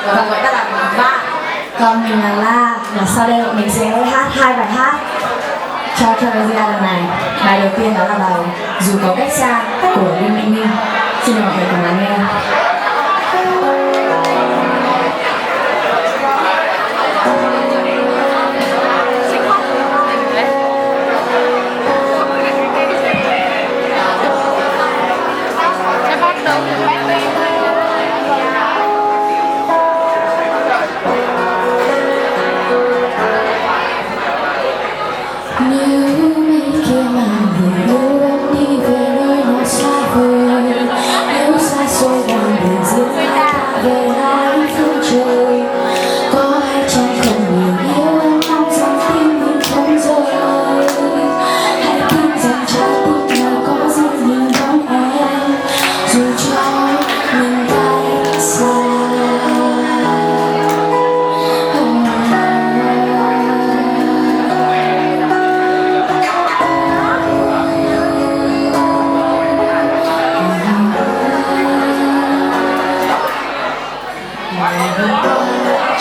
Và gọi ta là Va. Còn mình là La. Và sau đây mình sẽ hát 2 bài hát cho Travesia lần này. Bài đầu tiên đó là bài Dù có cách xa của Đinh Mạnh Ninh. Xin mời mọi người cùng lắng nghe.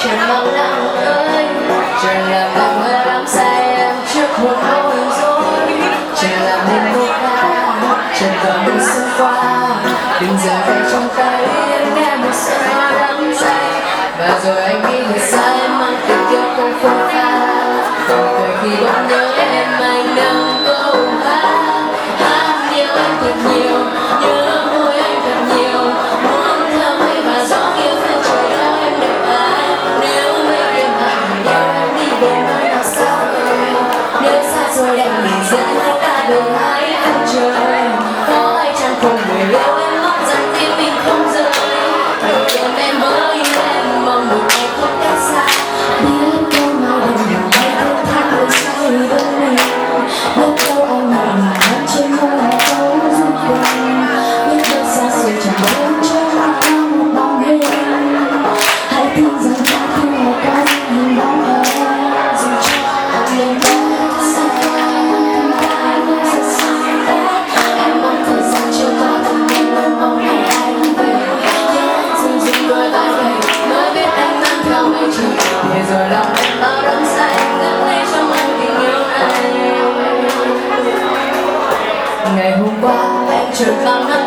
Trời mong nắng ơi, trời làm lòng mơ lắm say em trước một câu hờn dối. Trời làm nên vô ca, trời còn đừng xưa qua. Đừng giờ tay trong tay em nghe một sự đắm say. Và rồi anh nghĩ người sai mang tình yêu không phôi pha. Rồi khi bỗng nhớ em anh nâng câu hát. Hát yêu anh thật nhiều, nhớ môi anh thật nhiều. Muốn theo mây và gió yêu theo trời ơi em đợi ai. Nếu mây đêm hẳn nhớ em đi về nơi nào xa vời. Nếu xa rồi đành mình dẫn hai ta đường hai phương trời. Có ai chẳng cùng người yêu em mong rằng tim mình không rời. Đầu tiên em mới yêu em mong một ngày không cách xa. Biết đâu mai đêm nào hay thêm tháng người say bên mình. Biết đâu anh mãi mãi vẫn trên môi một câu duyên tình. Biết đâu xa xôi chẳng đến trước mắt có một bóng hình. Hãy tin rằng ta không hề có hình bóng ở dù cho anh lên đó xa qua không ai cũng rất xa em mong thời gian trôi qua từng đêm luôn mong ngày anh về. Nhớ anh dừng dừng đôi vai gầy mới biết anh mang theo mây trời. Để rồi lòng em bao đắm say ngất ngây trong anh tình yêu này. Ngày hôm qua em chợt mang nắng